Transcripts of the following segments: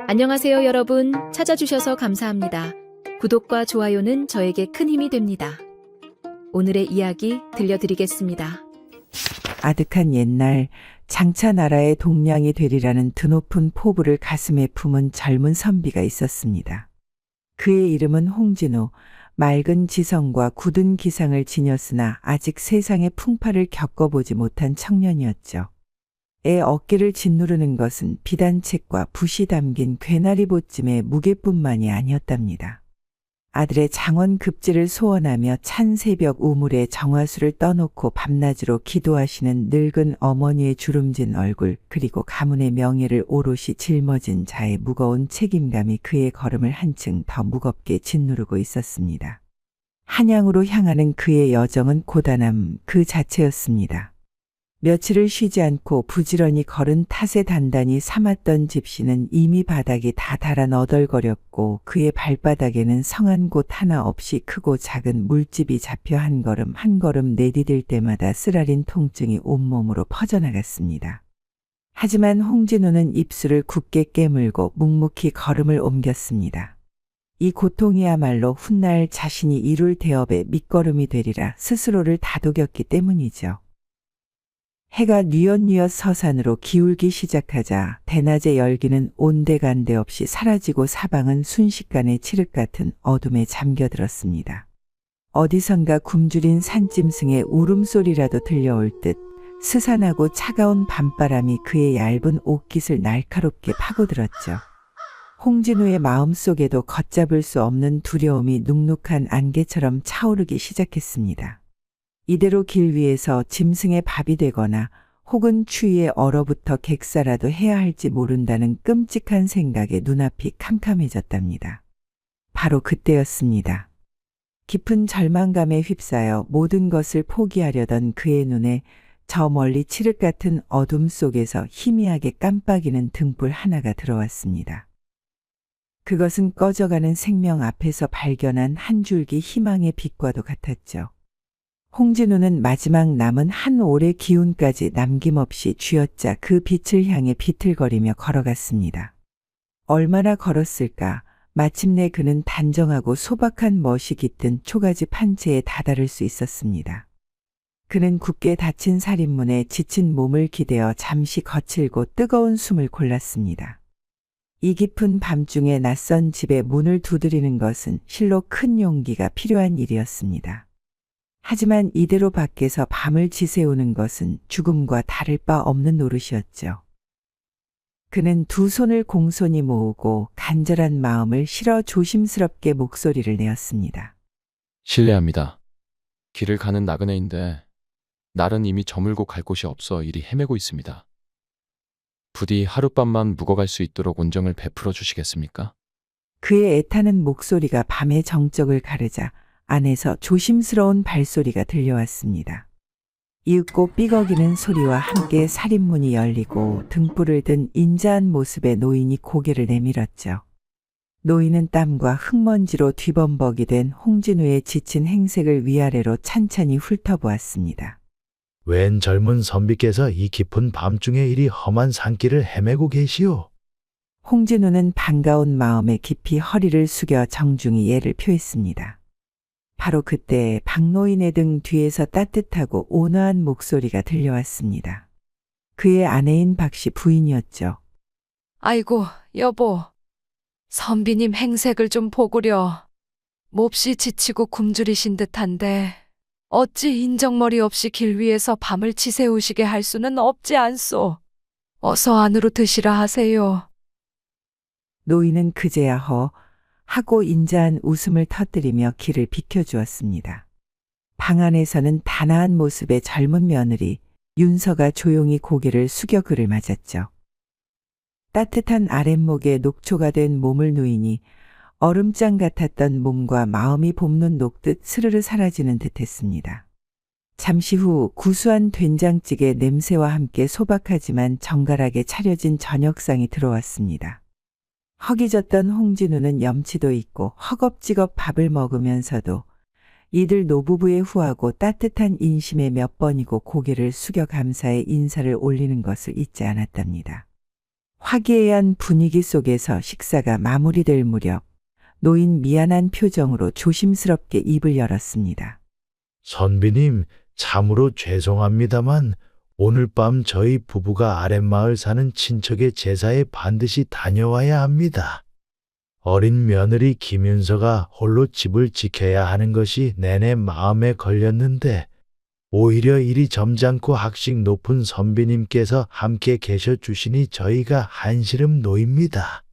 안녕하세요, 여러분. 찾아주셔서 감사합니다. 구독과 좋아요는 저에게 큰 힘이 됩니다. 오늘의 이야기 들려드리겠습니다. 아득한 옛날 장차 나라의 동량이 되리라는 드높은 포부를 가슴에 품은 젊은 선비가 있었습니다. 그의 이름은 홍진호. 맑은 지성과 굳은 기상을 지녔으나 아직 세상의 풍파를 겪어보지 못한 청년이었죠. 애 어깨를 짓누르는 것은 비단책과 붓이 담긴 괴나리 보찜의 무게뿐만이 아니었답니다. 아들의 장원 급제를 소원하며 찬 새벽 우물에 정화수를 떠놓고 밤낮으로 기도하시는 늙은 어머니의 주름진 얼굴, 그리고 가문의 명예를 오롯이 짊어진 자의 무거운 책임감이 그의 걸음을 한층 더 무겁게 짓누르고 있었습니다. 한양으로 향하는 그의 여정은 고단함 그 자체였습니다. 며칠을 쉬지 않고 부지런히 걸은 탓에 단단히 삼았던 집시는 이미 바닥이 다 달아 너덜거렸고 그의 발바닥에는 성한 곳 하나 없이 크고 작은 물집이 잡혀 한 걸음 한 걸음 내디딜 때마다 쓰라린 통증이 온몸으로 퍼져나갔습니다. 하지만 홍진호는 입술을 굳게 깨물고 묵묵히 걸음을 옮겼습니다. 이 고통이야말로 훗날 자신이 이룰 대업의 밑거름이 되리라 스스로를 다독였기 때문이죠. 해가 뉘엿뉘엿 서산으로 기울기 시작하자 대낮의 열기는 온데간데 없이 사라지고 사방은 순식간에 칠흑 같은 어둠에 잠겨들었습니다. 어디선가 굶주린 산짐승의 울음소리라도 들려올 듯 스산하고 차가운 밤바람이 그의 얇은 옷깃을 날카롭게 파고들었죠. 홍진호의 마음속에도 걷잡을 수 없는 두려움이 눅눅한 안개처럼 차오르기 시작했습니다. 이대로 길 위에서 짐승의 밥이 되거나 혹은 추위에 얼어붙어 객사라도 해야 할지 모른다는 끔찍한 생각에 눈앞이 캄캄해졌답니다. 바로 그때였습니다. 깊은 절망감에 휩싸여 모든 것을 포기하려던 그의 눈에 저 멀리 칠흑 같은 어둠 속에서 희미하게 깜빡이는 등불 하나가 들어왔습니다. 그것은 꺼져가는 생명 앞에서 발견한 한 줄기 희망의 빛과도 같았죠. 홍진호는 마지막 남은 한 올의 기운까지 남김없이 쥐어짜 그 빛을 향해 비틀거리며 걸어갔습니다. 얼마나 걸었을까? 마침내 그는 단정하고 소박한 멋이 깃든 초가집 한 채에 다다를 수 있었습니다. 그는 굳게 닫힌 살인문에 지친 몸을 기대어 잠시 거칠고 뜨거운 숨을 골랐습니다. 이 깊은 밤중에 낯선 집에 문을 두드리는 것은 실로 큰 용기가 필요한 일이었습니다. 하지만 이대로 밖에서 밤을 지새우는 것은 죽음과 다를 바 없는 노릇이었죠. 그는 두 손을 공손히 모으고 간절한 마음을 실어 조심스럽게 목소리를 내었습니다. 실례합니다. 길을 가는 나그네인데 날은 이미 저물고 갈 곳이 없어 이리 헤매고 있습니다. 부디 하룻밤만 묵어갈 수 있도록 온정을 베풀어 주시겠습니까? 그의 애타는 목소리가 밤의 정적을 가르자 안에서 조심스러운 발소리가 들려왔습니다. 이윽고 삐걱이는 소리와 함께 살인문이 열리고 등불을 든 인자한 모습의 노인이 고개를 내밀었죠. 노인은 땀과 흙먼지로 뒤범벅이 된 홍진호의 지친 행색을 위아래로 찬찬히 훑어보았습니다. 웬 젊은 선비께서 이 깊은 밤중에 이리 험한 산길을 헤매고 계시오? 홍진호는 반가운 마음에 깊이 허리를 숙여 정중히 예를 표했습니다. 바로 그때 박노인의 등 뒤에서 따뜻하고 온화한 목소리가 들려왔습니다. 그의 아내인 박씨 부인이었죠. 아이고, 여보. 선비님 행색을 좀 보구려. 몹시 지치고 굶주리신 듯한데 어찌 인정머리 없이 길 위에서 밤을 지새우시게 할 수는 없지 않소. 어서 안으로 드시라 하세요. 노인은 그제야 하고 인자한 웃음을 터뜨리며 길을 비켜주었습니다. 방 안에서는 단아한 모습의 젊은 며느리 윤서가 조용히 고개를 숙여 그를 맞았죠. 따뜻한 아랫목에 녹초가 된 몸을 누이니 얼음장 같았던 몸과 마음이 봄눈 녹듯 스르르 사라지는 듯했습니다. 잠시 후 구수한 된장찌개 냄새와 함께 소박하지만 정갈하게 차려진 저녁상이 들어왔습니다. 허기졌던 홍진호는 염치도 있고 허겁지겁 밥을 먹으면서도 이들 노부부의 후하고 따뜻한 인심에 몇 번이고 고개를 숙여 감사의 인사를 올리는 것을 잊지 않았답니다. 화기애애한 분위기 속에서 식사가 마무리될 무렵 노인 미안한 표정으로 조심스럽게 입을 열었습니다. 선비님, 참으로 죄송합니다만 오늘 밤 저희 부부가 아랫마을 사는 친척의 제사에 반드시 다녀와야 합니다. 어린 며느리 김윤서가 홀로 집을 지켜야 하는 것이 내내 마음에 걸렸는데 오히려 일이 점잖고 학식 높은 선비님께서 함께 계셔 주시니 저희가 한시름 놓입니다.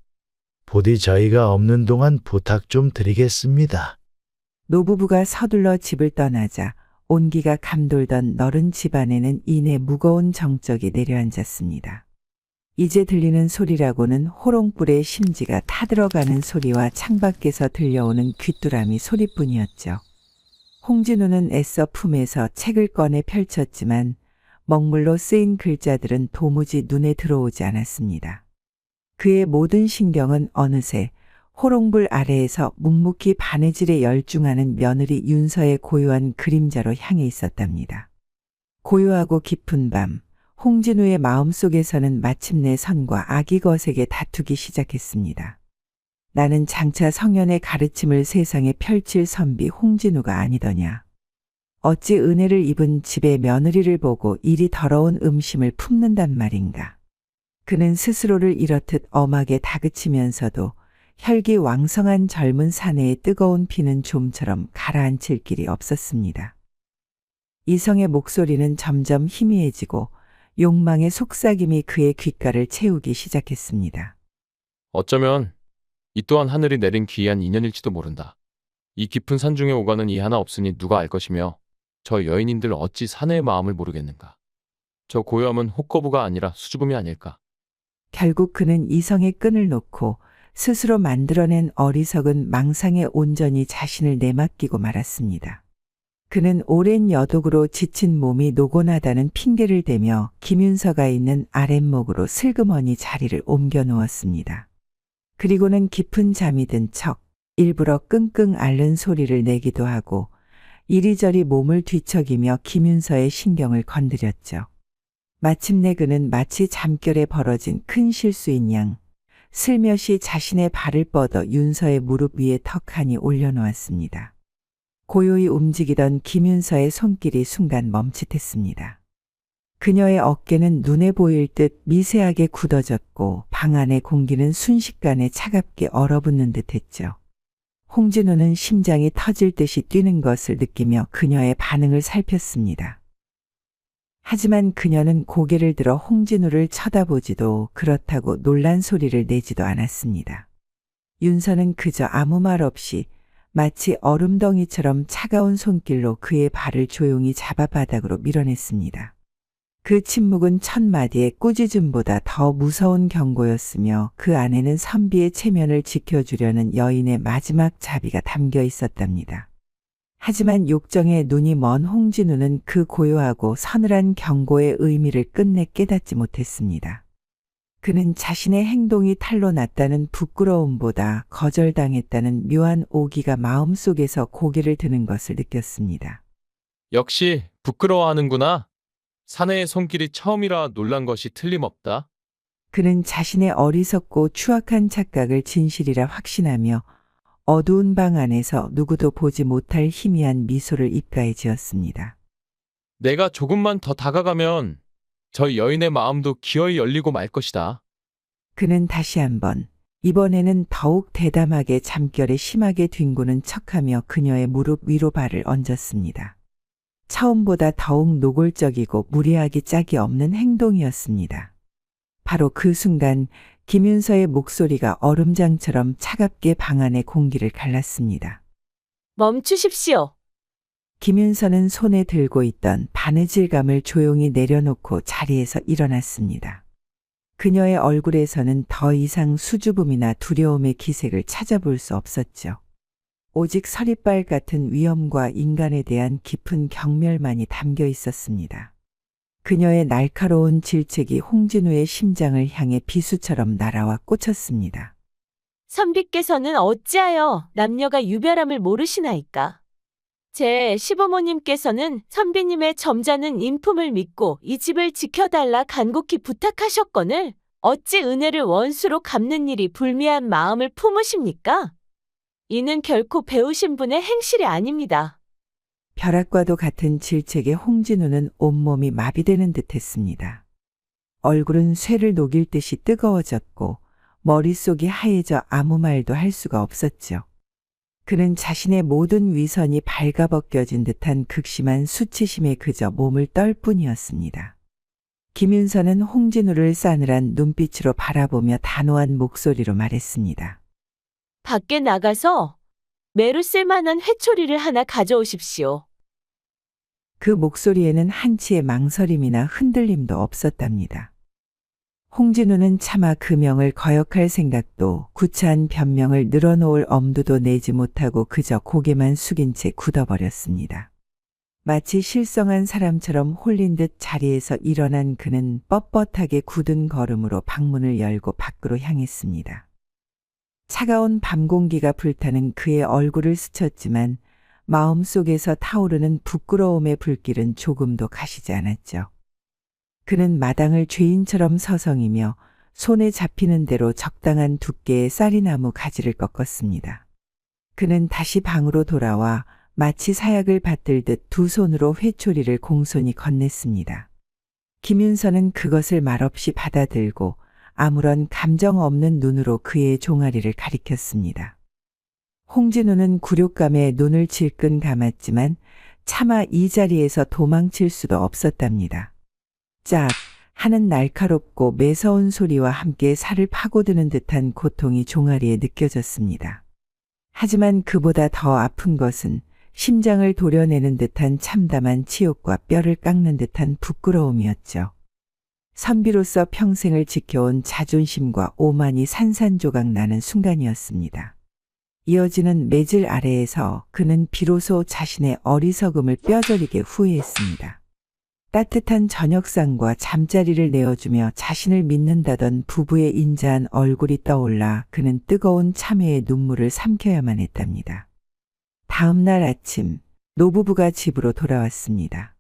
부디 저희가 없는 동안 부탁 좀 드리겠습니다. 노부부가 서둘러 집을 떠나자 온기가 감돌던 너른 집안에는 이내 무거운 정적이 내려앉았습니다. 이제 들리는 소리라고는 호롱불에 심지가 타들어가는 소리와 창밖에서 들려오는 귀뚜라미 소리뿐이었죠. 홍진우는 애써 품에서 책을 꺼내 펼쳤지만 먹물로 쓰인 글자들은 도무지 눈에 들어오지 않았습니다. 그의 모든 신경은 어느새 호롱불 아래에서 묵묵히 바느질에 열중하는 며느리 윤서의 고요한 그림자로 향해 있었답니다. 고요하고 깊은 밤, 홍진우의 마음속에서는 마침내 선과 악이 거세게 다투기 시작했습니다. 나는 장차 성현의 가르침을 세상에 펼칠 선비 홍진우가 아니더냐. 어찌 은혜를 입은 집의 며느리를 보고 이리 더러운 음심을 품는단 말인가. 그는 스스로를 이렇듯 엄하게 다그치면서도 혈기왕성한 젊은 사내의 뜨거운 피는 좀처럼 가라앉힐 길이 없었습니다. 이성의 목소리는 점점 희미해지고 욕망의 속삭임이 그의 귓가를 채우기 시작했습니다. 어쩌면 이 또한 하늘이 내린 기이한 인연일지도 모른다. 이 깊은 산중에 오가는 이 하나 없으니 누가 알 것이며 저 여인인들 어찌 사내의 마음을 모르겠는가. 저 고요함은 혹거부가 아니라 수줍음이 아닐까. 결국 그는 이성의 끈을 놓고 스스로 만들어낸 어리석은 망상에 온전히 자신을 내맡기고 말았습니다. 그는 오랜 여독으로 지친 몸이 노곤하다는 핑계를 대며 김윤서가 있는 아랫목으로 슬그머니 자리를 옮겨 놓았습니다. 그리고는 깊은 잠이 든 척 일부러 끙끙 앓는 소리를 내기도 하고 이리저리 몸을 뒤척이며 김윤서의 신경을 건드렸죠. 마침내 그는 마치 잠결에 벌어진 큰 실수인 양 슬며시 자신의 발을 뻗어 윤서의 무릎 위에 턱하니 올려놓았습니다. 고요히 움직이던 김윤서의 손길이 순간 멈칫했습니다. 그녀의 어깨는 눈에 보일 듯 미세하게 굳어졌고 방 안의 공기는 순식간에 차갑게 얼어붙는 듯했죠. 홍진우는 심장이 터질 듯이 뛰는 것을 느끼며 그녀의 반응을 살폈습니다. 하지만 그녀는 고개를 들어 홍진우를 쳐다보지도 그렇다고 놀란 소리를 내지도 않았습니다. 윤서는 그저 아무 말 없이 마치 얼음덩이처럼 차가운 손길로 그의 발을 조용히 잡아 바닥으로 밀어냈습니다. 그 침묵은 천마디의 꾸짖음보다 더 무서운 경고였으며 그 안에는 선비의 체면을 지켜주려는 여인의 마지막 자비가 담겨 있었답니다. 하지만 욕정에 눈이 먼 홍진우는 그 고요하고 서늘한 경고의 의미를 끝내 깨닫지 못했습니다. 그는 자신의 행동이 탈로 났다는 부끄러움보다 거절당했다는 묘한 오기가 마음속에서 고개를 드는 것을 느꼈습니다. 역시 부끄러워하는구나. 사내의 손길이 처음이라 놀란 것이 틀림없다. 그는 자신의 어리석고 추악한 착각을 진실이라 확신하며 어두운 방 안에서 누구도 보지 못할 희미한 미소를 입가에 지었습니다. 내가 조금만 더 다가가면 저 여인의 마음도 기어이 열리고 말 것이다. 그는 다시 한번 이번에는 더욱 대담하게 잠결에 심하게 뒹구는 척하며 그녀의 무릎 위로 발을 얹었습니다. 처음보다 더욱 노골적이고 무리하기 짝이 없는 행동이었습니다. 바로 그 순간 김윤서의 목소리가 얼음장처럼 차갑게 방 안의 공기를 갈랐습니다. 멈추십시오. 김윤서는 손에 들고 있던 바느질감을 조용히 내려놓고 자리에서 일어났습니다. 그녀의 얼굴에서는 더 이상 수줍음이나 두려움의 기색을 찾아볼 수 없었죠. 오직 서리빨 같은 위엄과 인간에 대한 깊은 경멸만이 담겨 있었습니다. 그녀의 날카로운 질책이 홍진우의 심장을 향해 비수처럼 날아와 꽂혔습니다. 선비께서는 어찌하여 남녀가 유별함을 모르시나이까? 제 시부모님께서는 선비님의 점잖은 인품을 믿고 이 집을 지켜달라 간곡히 부탁하셨거늘 어찌 은혜를 원수로 갚는 일이 불미한 마음을 품으십니까? 이는 결코 배우신 분의 행실이 아닙니다. 벼락과도 같은 질책에 홍진우는 온몸이 마비되는 듯했습니다. 얼굴은 쇠를 녹일 듯이 뜨거워졌고 머릿속이 하얘져 아무 말도 할 수가 없었죠. 그는 자신의 모든 위선이 발가벗겨진 듯한 극심한 수치심에 그저 몸을 떨 뿐이었습니다. 김윤서는 홍진우를 싸늘한 눈빛으로 바라보며 단호한 목소리로 말했습니다. 밖에 나가서 매로 쓸만한 회초리를 하나 가져오십시오. 그 목소리에는 한치의 망설임이나 흔들림도 없었답니다. 홍진우는 차마 그 명을 거역할 생각도 구차한 변명을 늘어놓을 엄두도 내지 못하고 그저 고개만 숙인 채 굳어버렸습니다. 마치 실성한 사람처럼 홀린 듯 자리에서 일어난 그는 뻣뻣하게 굳은 걸음으로 방문을 열고 밖으로 향했습니다. 차가운 밤 공기가 불타는 그의 얼굴을 스쳤지만 마음속에서 타오르는 부끄러움의 불길은 조금도 가시지 않았죠. 그는 마당을 죄인처럼 서성이며 손에 잡히는 대로 적당한 두께의 쌀이나무 가지를 꺾었습니다. 그는 다시 방으로 돌아와 마치 사약을 받들듯 두 손으로 회초리를 공손히 건넸습니다. 김윤서는 그것을 말없이 받아들고 아무런 감정 없는 눈으로 그의 종아리를 가리켰습니다. 홍진우는 굴욕감에 눈을 질끈 감았지만 차마 이 자리에서 도망칠 수도 없었답니다. 짝 하는 날카롭고 매서운 소리와 함께 살을 파고드는 듯한 고통이 종아리에 느껴졌습니다. 하지만 그보다 더 아픈 것은 심장을 도려내는 듯한 참담한 치욕과 뼈를 깎는 듯한 부끄러움이었죠. 선비로서 평생을 지켜온 자존심과 오만이 산산조각 나는 순간이었습니다. 이어지는 매질 아래에서 그는 비로소 자신의 어리석음을 뼈저리게 후회했습니다. 따뜻한 저녁상과 잠자리를 내어주며 자신을 믿는다던 부부의 인자한 얼굴이 떠올라 그는 뜨거운 참회의 눈물을 삼켜야만 했답니다. 다음 날 아침 노부부가 집으로 돌아왔습니다.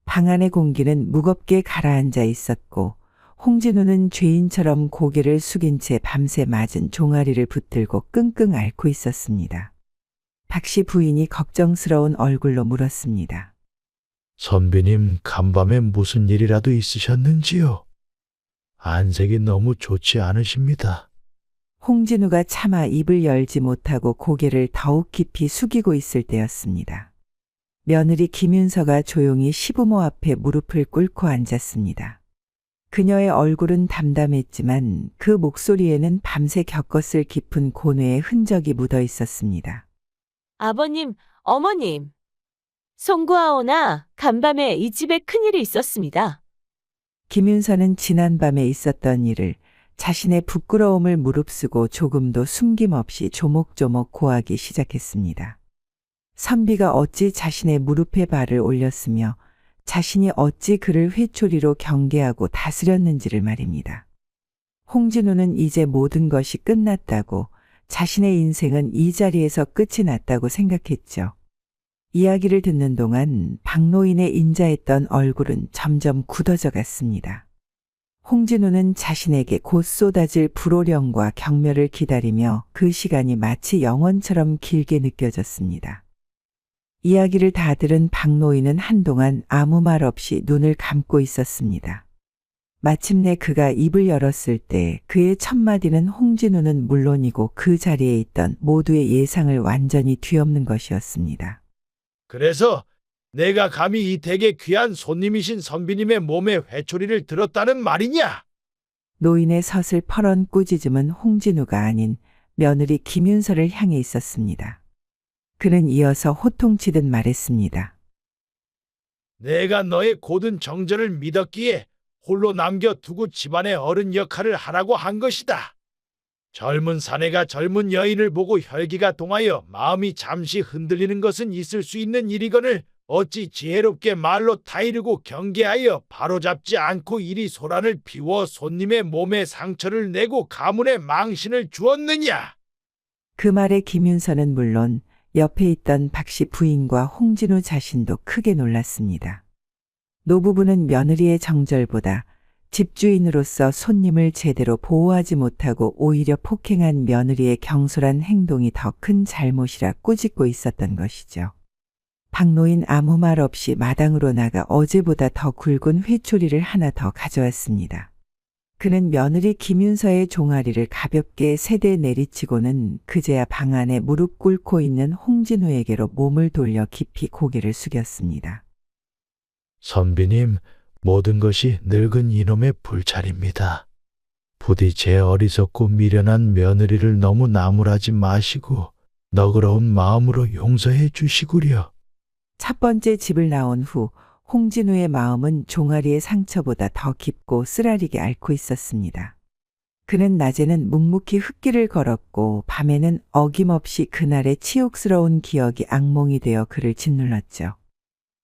방 안의 공기는 무겁게 가라앉아 있었고 홍진우는 죄인처럼 고개를 숙인 채 밤새 맞은 종아리를 붙들고 끙끙 앓고 있었습니다. 박씨 부인이 걱정스러운 얼굴로 물었습니다. 선비님, 간밤에 무슨 일이라도 있으셨는지요? 안색이 너무 좋지 않으십니다. 홍진우가 차마 입을 열지 못하고 고개를 더욱 깊이 숙이고 있을 때였습니다. 며느리 김윤서가 조용히 시부모 앞에 무릎을 꿇고 앉았습니다. 그녀의 얼굴은 담담했지만 그 목소리에는 밤새 겪었을 깊은 고뇌의 흔적이 묻어 있었습니다. 아버님, 어머님. 송구하오나 간밤에 이 집에 큰일이 있었습니다. 김윤서는 지난밤에 있었던 일을 자신의 부끄러움을 무릅쓰고 조금도 숨김없이 조목조목 고하기 시작했습니다. 선비가 어찌 자신의 무릎에 발을 올렸으며 자신이 어찌 그를 회초리로 경계하고 다스렸는지를 말입니다. 홍진우는 이제 모든 것이 끝났다고, 자신의 인생은 이 자리에서 끝이 났다고 생각했죠. 이야기를 듣는 동안 박노인의 인자했던 얼굴은 점점 굳어져 갔습니다. 홍진우는 자신에게 곧 쏟아질 불호령과 경멸을 기다리며 그 시간이 마치 영원처럼 길게 느껴졌습니다. 이야기를 다 들은 박노인은 한동안 아무 말 없이 눈을 감고 있었습니다. 마침내 그가 입을 열었을 때 그의 첫마디는 홍진우는 물론이고 그 자리에 있던 모두의 예상을 완전히 뒤엎는 것이었습니다. 그래서 내가 감히 이 댁의 귀한 손님이신 선비님의 몸에 회초리를 들었다는 말이냐? 노인의 서슬퍼런 꾸짖음은 홍진우가 아닌 며느리 김윤서를 향해 있었습니다. 그는 이어서 호통치듯 말했습니다. 내가 너의 고든 정절을 믿었기에 홀로 남겨두고 집안의 어른 역할을 하라고 한 것이다. 젊은 사내가 젊은 여인을 보고 혈기가 동하여 마음이 잠시 흔들리는 것은 있을 수 있는 일이거늘 어찌 지혜롭게 말로 타이르고 경계하여 바로잡지 않고 이리 소란을 피워 손님의 몸에 상처를 내고 가문에 망신을 주었느냐? 그 말에 김윤서는 물론 옆에 있던 박씨 부인과 홍진우 자신도 크게 놀랐습니다. 노부부는 며느리의 정절보다 집주인으로서 손님을 제대로 보호하지 못하고 오히려 폭행한 며느리의 경솔한 행동이 더 큰 잘못이라 꾸짖고 있었던 것이죠. 박노인 아무 말 없이 마당으로 나가 어제보다 더 굵은 회초리를 하나 더 가져왔습니다. 그는 며느리 김윤서의 종아리를 가볍게 세대 내리치고는 그제야 방 안에 무릎 꿇고 있는 홍진우에게로 몸을 돌려 깊이 고개를 숙였습니다. 선비님, 모든 것이 늙은 이놈의 불찰입니다. 부디 제 어리석고 미련한 며느리를 너무 나무라지 마시고 너그러운 마음으로 용서해 주시구려. 첫 번째 집을 나온 후 홍진우의 마음은 종아리의 상처보다 더 깊고 쓰라리게 앓고 있었습니다. 그는 낮에는 묵묵히 흙길을 걸었고 밤에는 어김없이 그날의 치욕스러운 기억이 악몽이 되어 그를 짓눌렀죠.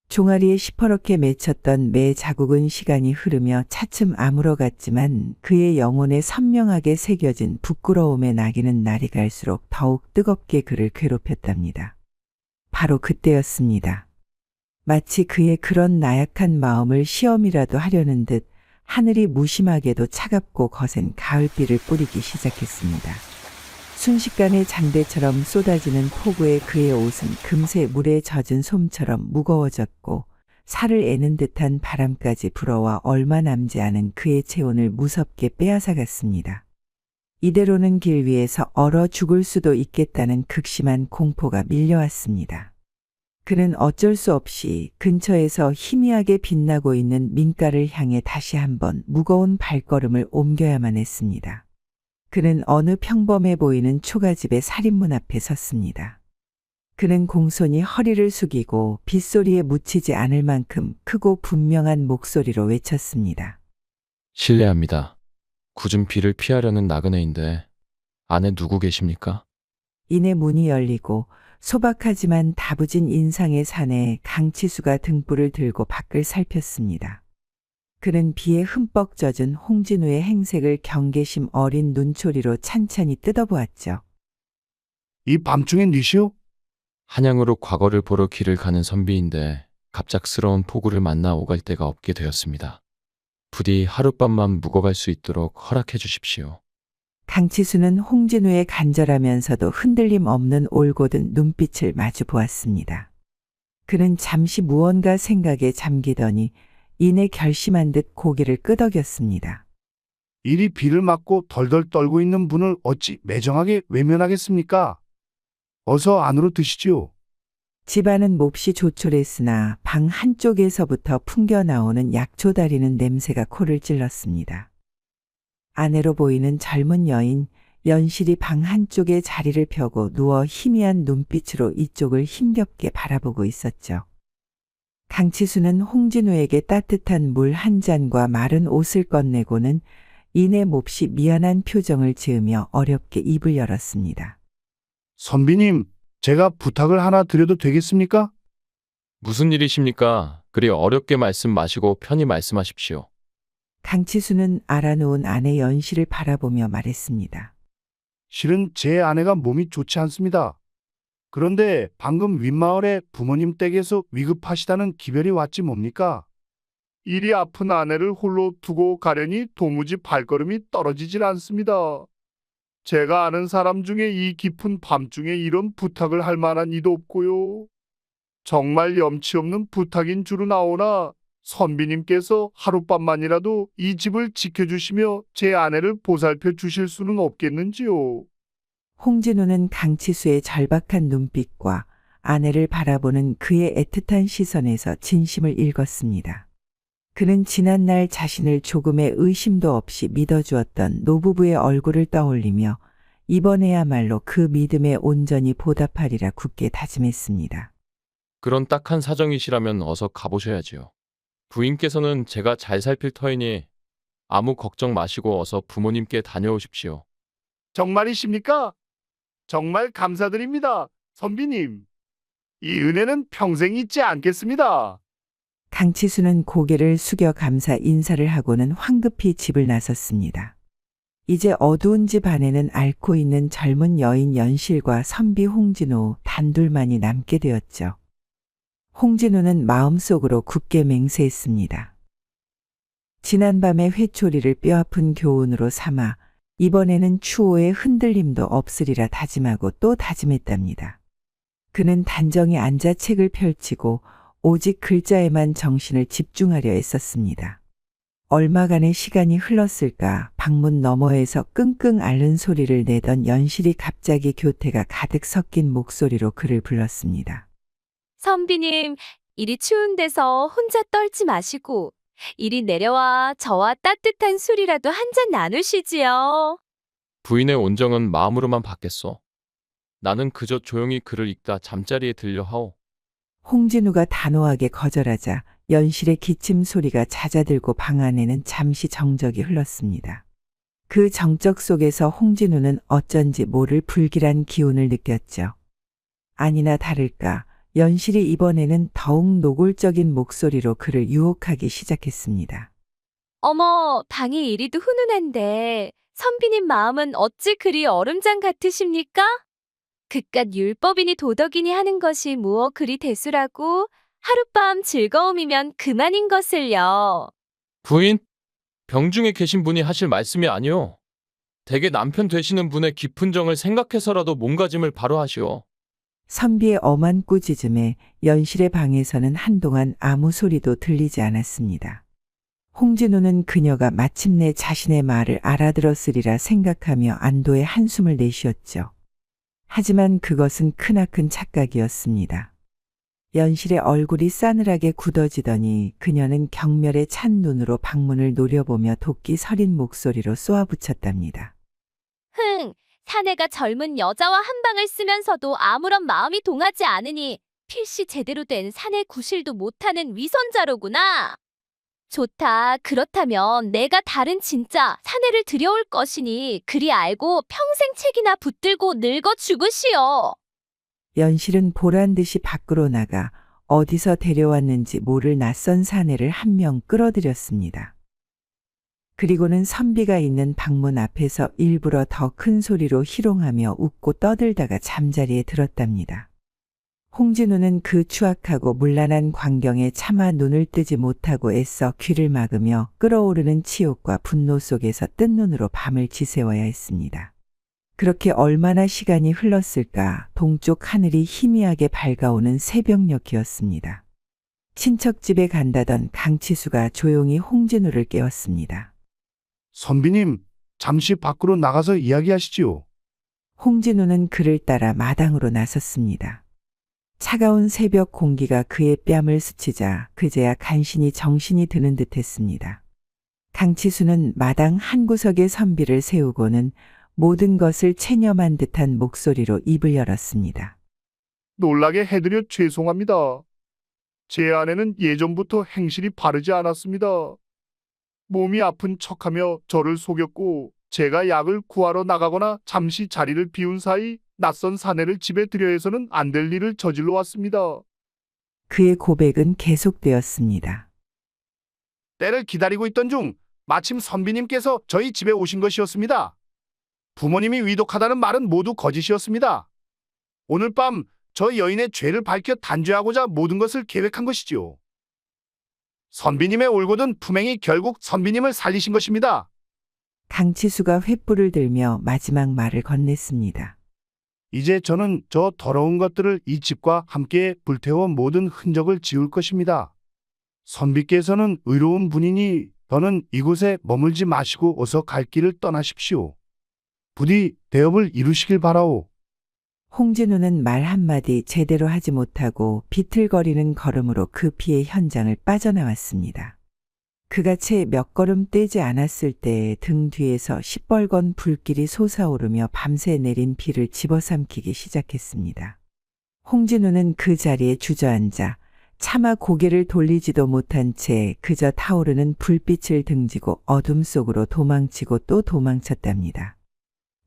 종아리에 시퍼렇게 맺혔던 매 자국은 시간이 흐르며 차츰 아물어갔지만 그의 영혼에 선명하게 새겨진 부끄러움의 낙인은 날이 갈수록 더욱 뜨겁게 그를 괴롭혔답니다. 바로 그때였습니다. 마치 그의 그런 나약한 마음을 시험이라도 하려는 듯 하늘이 무심하게도 차갑고 거센 가을비를 뿌리기 시작했습니다. 순식간에 장대처럼 쏟아지는 폭우에 그의 옷은 금세 물에 젖은 솜처럼 무거워졌고 살을 애는 듯한 바람까지 불어와 얼마 남지 않은 그의 체온을 무섭게 빼앗아갔습니다. 이대로는 길 위에서 얼어 죽을 수도 있겠다는 극심한 공포가 밀려왔습니다. 그는 어쩔 수 없이 근처에서 희미하게 빛나고 있는 민가를 향해 다시 한번 무거운 발걸음을 옮겨야만 했습니다. 그는 어느 평범해 보이는 초가집의 살인문 앞에 섰습니다. 그는 공손히 허리를 숙이고 빗소리에 묻히지 않을 만큼 크고 분명한 목소리로 외쳤습니다. 실례합니다. 굳은 비를 피하려는 나그네인데 안에 누구 계십니까? 이내 문이 열리고 소박하지만 다부진 인상의 사내에 강치수가 등불을 들고 밖을 살폈습니다. 그는 비에 흠뻑 젖은 홍진우의 행색을 경계심 어린 눈초리로 찬찬히 뜯어보았죠. 이 밤중에 니시오? 한양으로 과거를 보러 길을 가는 선비인데 갑작스러운 폭우를 만나 오갈 데가 없게 되었습니다. 부디 하룻밤만 묵어갈 수 있도록 허락해 주십시오. 강치수는 홍진우의 간절하면서도 흔들림 없는 올곧은 눈빛을 마주 보았습니다. 그는 잠시 무언가 생각에 잠기더니 이내 결심한 듯 고개를 끄덕였습니다. 이리 비를 맞고 덜덜 떨고 있는 분을 어찌 매정하게 외면하겠습니까? 어서 안으로 드시지요. 집안은 몹시 조촐했으나 방 한쪽에서부터 풍겨나오는 약초 다리는 냄새가 코를 찔렀습니다. 아내로 보이는 젊은 여인, 연실이 방 한쪽에 자리를 펴고 누워 희미한 눈빛으로 이쪽을 힘겹게 바라보고 있었죠. 강치수는 홍진우에게 따뜻한 물 한 잔과 마른 옷을 건네고는 이내 몹시 미안한 표정을 지으며 어렵게 입을 열었습니다. 선비님, 제가 부탁을 하나 드려도 되겠습니까? 무슨 일이십니까? 그리 어렵게 말씀 마시고 편히 말씀하십시오. 강치수는 알아놓은 아내 연실을 바라보며 말했습니다. 실은 제 아내가 몸이 좋지 않습니다. 그런데 방금 윗마을에 부모님 댁에서 위급하시다는 기별이 왔지 뭡니까? 이리 아픈 아내를 홀로 두고 가려니 도무지 발걸음이 떨어지질 않습니다. 제가 아는 사람 중에 이 깊은 밤중에 이런 부탁을 할 만한 이도 없고요. 정말 염치 없는 부탁인 줄은 아오나 선비님께서 하룻밤만이라도 이 집을 지켜주시며 제 아내를 보살펴 주실 수는 없겠는지요? 홍진우는 강치수의 절박한 눈빛과 아내를 바라보는 그의 애틋한 시선에서 진심을 읽었습니다. 그는 지난날 자신을 조금의 의심도 없이 믿어주었던 노부부의 얼굴을 떠올리며 이번에야말로 그 믿음에 온전히 보답하리라 굳게 다짐했습니다. 그런 딱한 사정이시라면 어서 가보셔야지요. 부인께서는 제가 잘 살필 터이니 아무 걱정 마시고 어서 부모님께 다녀오십시오. 정말이십니까? 정말 감사드립니다, 선비님. 이 은혜는 평생 잊지 않겠습니다. 강치수는 고개를 숙여 감사 인사를 하고는 황급히 집을 나섰습니다. 이제 어두운 집 안에는 앓고 있는 젊은 여인 연실과 선비 홍진우 단둘만이 남게 되었죠. 홍진우는 마음속으로 굳게 맹세했습니다. 지난밤의 회초리를 뼈아픈 교훈으로 삼아 이번에는 추호의 흔들림도 없으리라 다짐하고 또 다짐했답니다. 그는 단정히 앉아 책을 펼치고 오직 글자에만 정신을 집중하려 애썼습니다. 얼마간의 시간이 흘렀을까 방문 너머에서 끙끙 앓는 소리를 내던 연실이 갑자기 교태가 가득 섞인 목소리로 그를 불렀습니다. 선비님, 이리 추운 데서 혼자 떨지 마시고 이리 내려와 저와 따뜻한 술이라도 한 잔 나누시지요. 부인의 온정은 마음으로만 받겠소. 나는 그저 조용히 글을 읽다 잠자리에 들려 하오. 홍진우가 단호하게 거절하자 연실의 기침 소리가 잦아들고 방 안에는 잠시 정적이 흘렀습니다. 그 정적 속에서 홍진우는 어쩐지 모를 불길한 기운을 느꼈죠. 아니나 다를까 연실이 이번에는 더욱 노골적인 목소리로 그를 유혹하기 시작했습니다. 어머, 방이 이리도 훈훈한데 선비님 마음은 어찌 그리 얼음장 같으십니까? 그깟 율법이니 도덕이니 하는 것이 무엇 그리 대수라고 하룻밤 즐거움이면 그만인 것을요. 부인, 병중에 계신 분이 하실 말씀이 아니오. 대개 남편 되시는 분의 깊은 정을 생각해서라도 몸가짐을 바로 하시오. 선비의 엄한 꾸짖음에 연실의 방에서는 한동안 아무 소리도 들리지 않았습니다. 홍진우는 그녀가 마침내 자신의 말을 알아들었으리라 생각하며 안도의 한숨을 내쉬었죠. 하지만 그것은 크나큰 착각이었습니다. 연실의 얼굴이 싸늘하게 굳어지더니 그녀는 경멸에 찬 눈으로 방문을 노려보며 도끼 서린 목소리로 쏘아붙였답니다. 흥, 사내가 젊은 여자와 한 방을 쓰면서도 아무런 마음이 동하지 않으니 필시 제대로 된 사내 구실도 못하는 위선자로구나. 좋다. 그렇다면 내가 다른 진짜 사내를 들여올 것이니 그리 알고 평생 책이나 붙들고 늙어 죽으시오. 연실은 보란듯이 밖으로 나가 어디서 데려왔는지 모를 낯선 사내를 한 명 끌어들였습니다. 그리고는 선비가 있는 방문 앞에서 일부러 더 큰 소리로 희롱하며 웃고 떠들다가 잠자리에 들었답니다. 홍진우는 그 추악하고 문란한 광경에 차마 눈을 뜨지 못하고 애써 귀를 막으며 끓어오르는 치욕과 분노 속에서 뜬 눈으로 밤을 지새워야 했습니다. 그렇게 얼마나 시간이 흘렀을까 동쪽 하늘이 희미하게 밝아오는 새벽녘이었습니다. 친척집에 간다던 강치수가 조용히 홍진우를 깨웠습니다. 선비님, 잠시 밖으로 나가서 이야기하시지요. 홍진우는 그를 따라 마당으로 나섰습니다. 차가운 새벽 공기가 그의 뺨을 스치자 그제야 간신히 정신이 드는 듯했습니다. 강치수는 마당 한 구석에 선비를 세우고는 모든 것을 체념한 듯한 목소리로 입을 열었습니다. 놀라게 해드려 죄송합니다. 제 아내는 예전부터 행실이 바르지 않았습니다. 몸이 아픈 척하며 저를 속였고 제가 약을 구하러 나가거나 잠시 자리를 비운 사이 낯선 사내를 집에 들여해서는 안 될 일을 저질러 왔습니다. 그의 고백은 계속되었습니다. 때를 기다리고 있던 중 마침 선비님께서 저희 집에 오신 것이었습니다. 부모님이 위독하다는 말은 모두 거짓이었습니다. 오늘 밤 저 여인의 죄를 밝혀 단죄하고자 모든 것을 계획한 것이지요. 선비님의 올곧은 품행이 결국 선비님을 살리신 것입니다. 강치수가 횃불을 들며 마지막 말을 건넸습니다. 이제 저는 저 더러운 것들을 이 집과 함께 불태워 모든 흔적을 지울 것입니다. 선비께서는 의로운 분이니 더는 이곳에 머물지 마시고 어서 갈 길을 떠나십시오. 부디 대업을 이루시길 바라오. 홍진우는 말 한마디 제대로 하지 못하고 비틀거리는 걸음으로 급히의 현장을 빠져나왔습니다. 그가 채 몇 걸음 떼지 않았을 때 등 뒤에서 시뻘건 불길이 솟아오르며 밤새 내린 비를 집어삼키기 시작했습니다. 홍진우는 그 자리에 주저앉아 차마 고개를 돌리지도 못한 채 그저 타오르는 불빛을 등지고 어둠 속으로 도망치고 또 도망쳤답니다.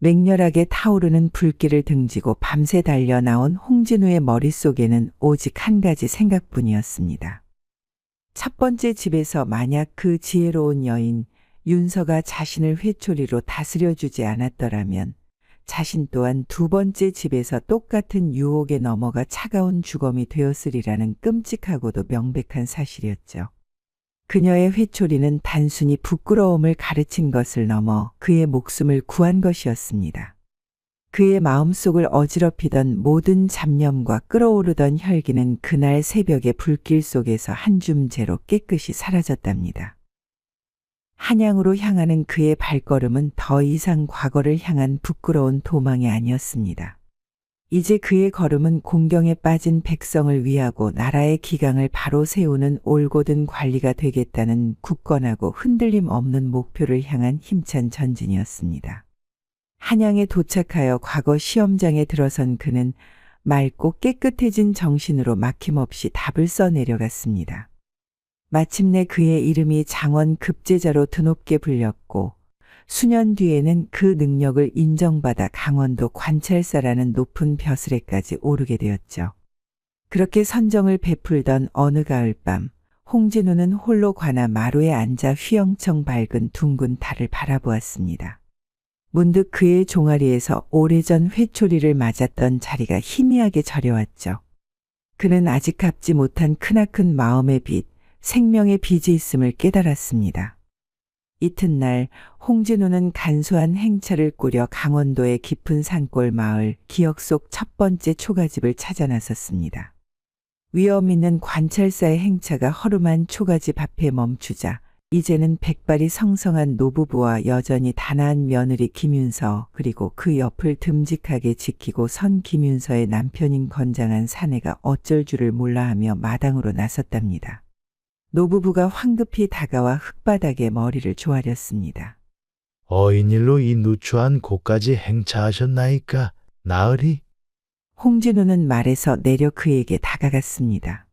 맹렬하게 타오르는 불길을 등지고 밤새 달려 나온 홍진우의 머릿속에는 오직 한 가지 생각뿐이었습니다. 첫 번째 집에서 만약 그 지혜로운 여인 윤서가 자신을 회초리로 다스려주지 않았더라면 자신 또한 두 번째 집에서 똑같은 유혹에 넘어가 차가운 주검이 되었으리라는 끔찍하고도 명백한 사실이었죠. 그녀의 회초리는 단순히 부끄러움을 가르친 것을 넘어 그의 목숨을 구한 것이었습니다. 그의 마음속을 어지럽히던 모든 잡념과 끓어오르던 혈기는 그날 새벽의 불길 속에서 한 줌재로 깨끗이 사라졌답니다. 한양으로 향하는 그의 발걸음은 더 이상 과거를 향한 부끄러운 도망이 아니었습니다. 이제 그의 걸음은 공경에 빠진 백성을 위하고 나라의 기강을 바로 세우는 올곧은 관리가 되겠다는 굳건하고 흔들림 없는 목표를 향한 힘찬 전진이었습니다. 한양에 도착하여 과거 시험장에 들어선 그는 맑고 깨끗해진 정신으로 막힘없이 답을 써내려갔습니다. 마침내 그의 이름이 장원 급제자로 드높게 불렸고 수년 뒤에는 그 능력을 인정받아 강원도 관찰사라는 높은 벼슬에까지 오르게 되었죠. 그렇게 선정을 베풀던 어느 가을밤, 홍진우는 홀로 관아 마루에 앉아 휘영청 밝은 둥근 달을 바라보았습니다. 문득 그의 종아리에서 오래전 회초리를 맞았던 자리가 희미하게 저려왔죠. 그는 아직 갚지 못한 크나큰 마음의 빚, 생명의 빚이 있음을 깨달았습니다. 이튿날 홍진우는 간소한 행차를 꾸려 강원도의 깊은 산골 마을 기억 속 첫 번째 초가집을 찾아 나섰습니다. 위험 있는 관찰사의 행차가 허름한 초가집 앞에 멈추자 이제는 백발이 성성한 노부부와 여전히 단아한 며느리 김윤서 그리고 그 옆을 듬직하게 지키고 선 김윤서의 남편인 건장한 사내가 어쩔 줄을 몰라하며 마당으로 나섰답니다. 노부부가 황급히 다가와 흙바닥에 머리를 조아렸습니다. 어인일로 이 누추한 곳까지 행차하셨나이까, 나으리? 홍진우는 말에서 내려 그에게 다가갔습니다.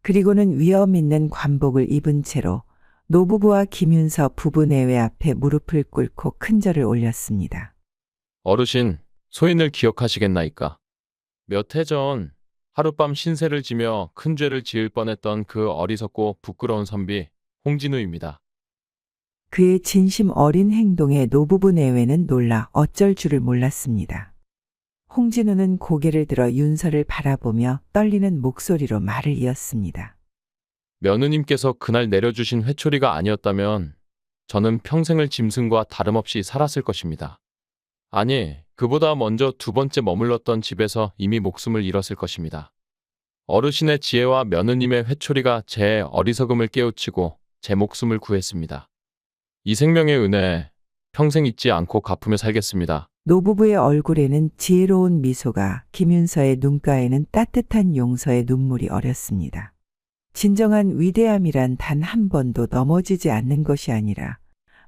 그리고는 위험 있는 관복을 입은 채로 노부부와 김윤서 부부 내외 앞에 무릎을 꿇고 큰절을 올렸습니다. 어르신, 소인을 기억하시겠나이까? 몇 해 전 하룻밤 신세를 지며 큰 죄를 지을 뻔했던 그 어리석고 부끄러운 선비 홍진우입니다. 그의 진심 어린 행동에 노부부 내외는 놀라 어쩔 줄을 몰랐습니다. 홍진우는 고개를 들어 윤서를 바라보며 떨리는 목소리로 말을 이었습니다. 며느님께서 그날 내려주신 회초리가 아니었다면 저는 평생을 짐승과 다름없이 살았을 것입니다. 아니, 그보다 먼저 두 번째 머물렀던 집에서 이미 목숨을 잃었을 것입니다. 어르신의 지혜와 며느님의 회초리가 제 어리석음을 깨우치고 제 목숨을 구했습니다. 이 생명의 은혜 평생 잊지 않고 갚으며 살겠습니다. 노부부의 얼굴에는 지혜로운 미소가, 김윤서의 눈가에는 따뜻한 용서의 눈물이 어렸습니다. 진정한 위대함이란 단 한 번도 넘어지지 않는 것이 아니라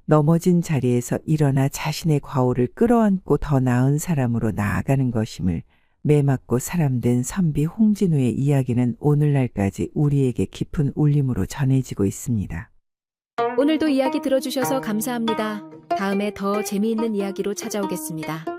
넘어진 자리에서 일어나 자신의 과오를 끌어안고 더 나은 사람으로 나아가는 것임을 매맞고 사람된 선비 홍진우의 이야기는 오늘날까지 우리에게 깊은 울림으로 전해지고 있습니다. 오늘도 이야기 들어주셔서 감사합니다. 다음에 더 재미있는 이야기로 찾아오겠습니다.